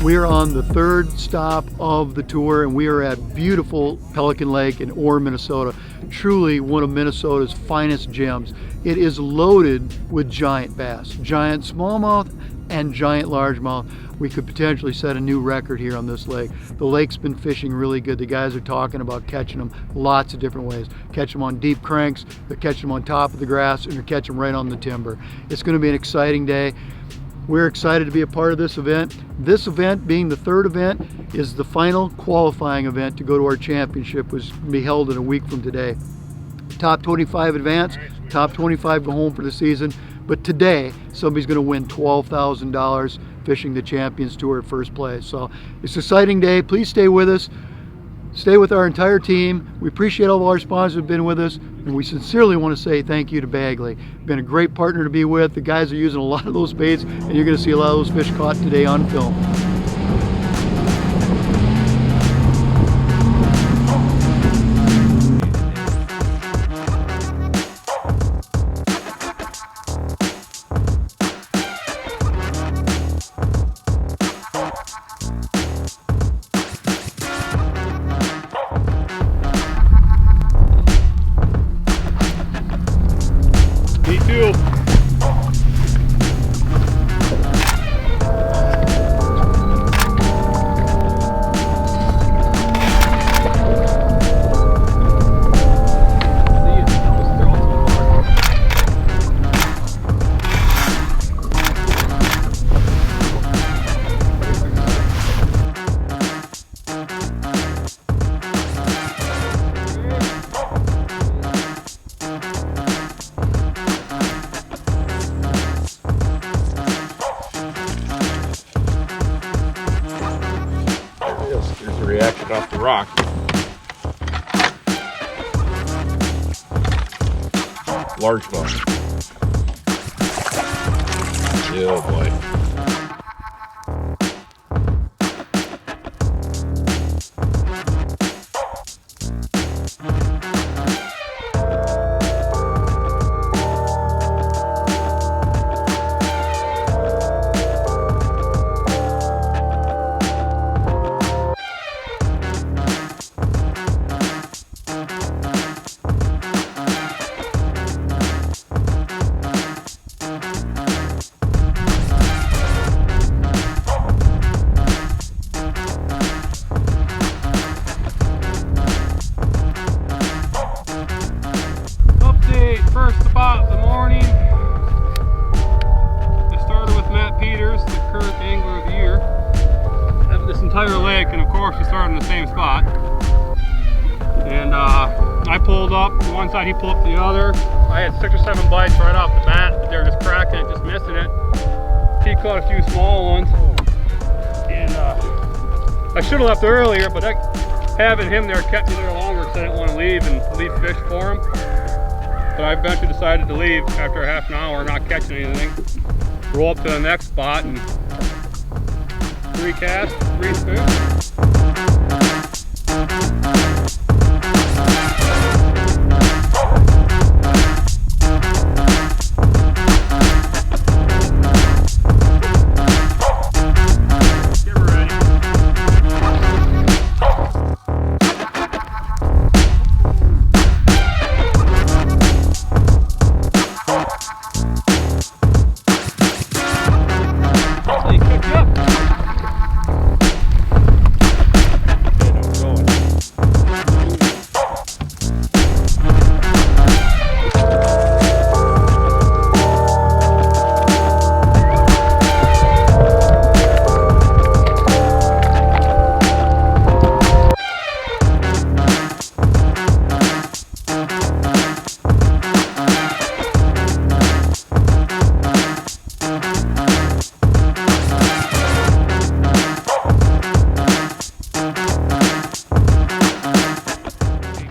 We are on the third stop of the tour, and we are at beautiful Pelican Lake in Orr, Minnesota. Truly one of Minnesota's finest gems. It is loaded with giant bass, giant smallmouth and giant largemouth. We could potentially set a new record here on this lake. The lake's been fishing really good. The guys are talking about catching them lots of different ways. Catch them on deep cranks, they're catching them on top of the grass, and they're catching them right on the timber. It's going to be an exciting day. We're excited to be a part of this event. This event, being the third event, is the final qualifying event to go to our championship, which will be held in a week from today. Top 25 advance, top 25 go home for the season. But today, somebody's going to win $12,000 fishing the Champions Tour at first place. So it's an exciting day. Please stay with us. Stay with our entire team. We appreciate all of our sponsors who have been with us, and we sincerely want to say thank you to Bagley. Been a great partner to be with. The guys are using a lot of those baits, and you're going to see a lot of those fish caught today on film. There's the reaction off the rock. Large bone. Oh boy. First spot of the morning. I started with Matt Peters, the current angler of the year. Have this entire lake, and of course we started in the same spot. And I pulled up one side, he pulled up the other. I had 6 or 7 bites right off the bat, but they were just cracking it, just missing it. He caught a few small ones. And I should have left earlier, but having him there kept me there longer because I didn't want to leave fish for him. But I eventually decided to leave after a half an hour, not catching anything. Roll up to the next spot and 3 casts, 3 fish.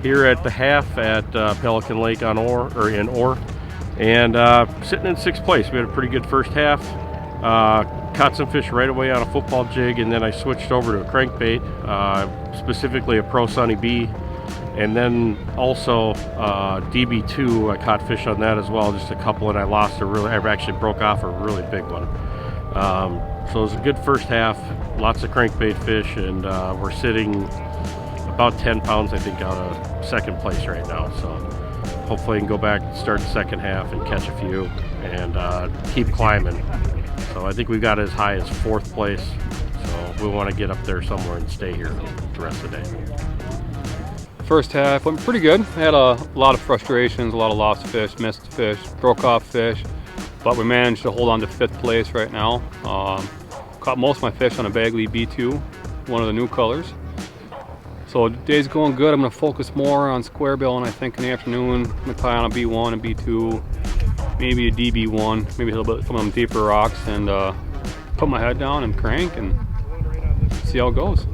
Here at the half at Pelican Lake on in Orr, and sitting in 6th place. We had a pretty good first half. Caught some fish right away on a football jig, and then I switched over to a crankbait, specifically a Pro Sunny B, and then also DB2. I caught fish on that as well, just a couple, and I actually broke off a really big one. So it was a good first half, lots of crankbait fish, and we're sitting about 10 pounds, I think, out of second place right now. So hopefully I can go back and start the second half and catch a few and keep climbing. So I think we got as high as fourth place. So we want to get up there somewhere and stay here the rest of the day. First half went pretty good. I had a lot of frustrations, a lot of lost fish, missed fish, broke off fish, but we managed to hold on to fifth place right now. Caught most of my fish on a Bagley B2, one of the new colors. So the day's going good. I'm going to focus more on square bill, and I think in the afternoon I'm going to tie on a B1, a B2, maybe a DB1, maybe a little bit some of them deeper rocks, and put my head down and crank and see how it goes.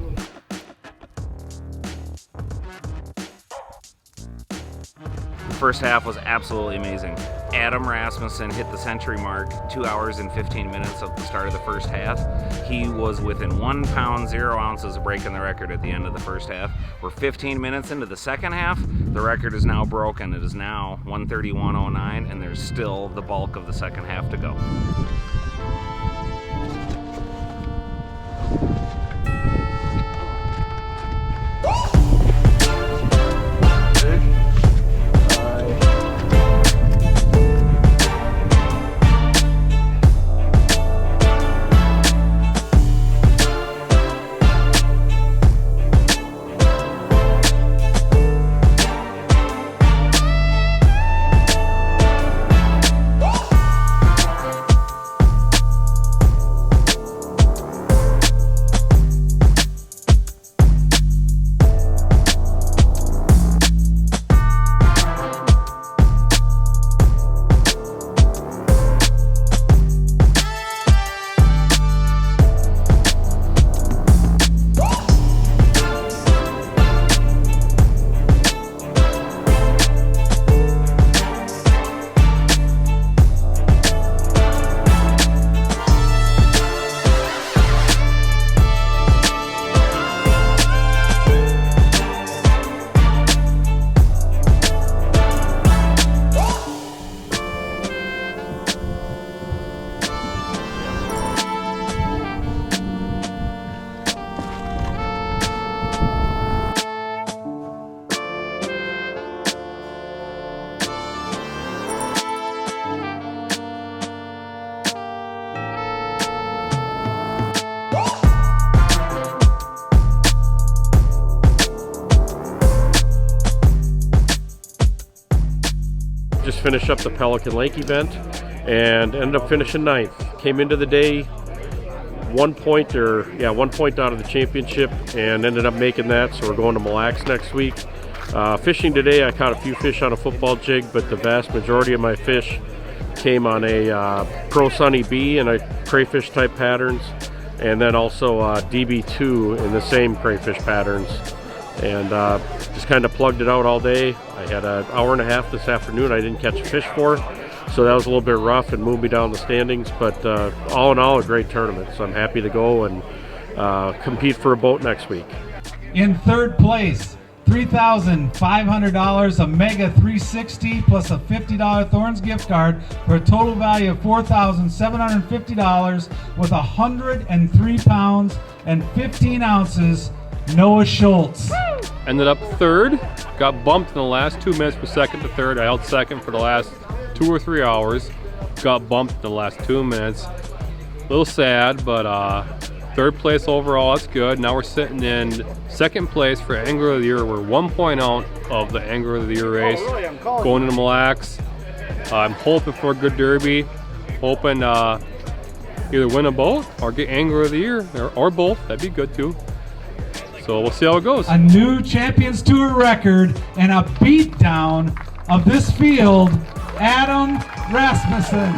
The first half was absolutely amazing. Adam Rasmussen hit the century mark 2 hours and 15 minutes at the start of the first half. He was within 1 pound 0 ounces of breaking the record at the end of the first half. We're 15 minutes into the second half. The record is now broken. It is now 1:31:09, and there's still the bulk of the second half to go. Just finished up the Pelican Lake event and ended up finishing 9th. Came into the day 1 point out of the championship and ended up making that, so we're going to Mille Lacs next week. Fishing today, I caught a few fish on a football jig, but the vast majority of my fish came on a Pro Sunny B and a crayfish type patterns, and then also DB2 in the same crayfish patterns. And just kind of plugged it out all day. I had an hour and a half this afternoon I didn't catch a fish for, so that was a little bit rough and moved me down the standings, but all in all a great tournament, so I'm happy to go and compete for a boat next week. In third place, $3,500, a Mega 360 plus a $50 Thorns gift card for a total value of $4,750 with 103 pounds and 15 ounces, Noah Schultz. Ended up third, got bumped in the last 2 minutes from second to third. I held second for the last 2 or 3 hours, got bumped in the last 2 minutes. A little sad, but third place overall, that's good. Now we're sitting in second place for Angler of the Year. We're 1 point out of the Angler of the Year race, going into Mille Lacs. I'm hoping for a good derby, hoping either win a boat or get Angler of the Year, or both, that'd be good too. So we'll see how it goes. A new Champions Tour record and a beatdown of this field, Adam Rasmussen.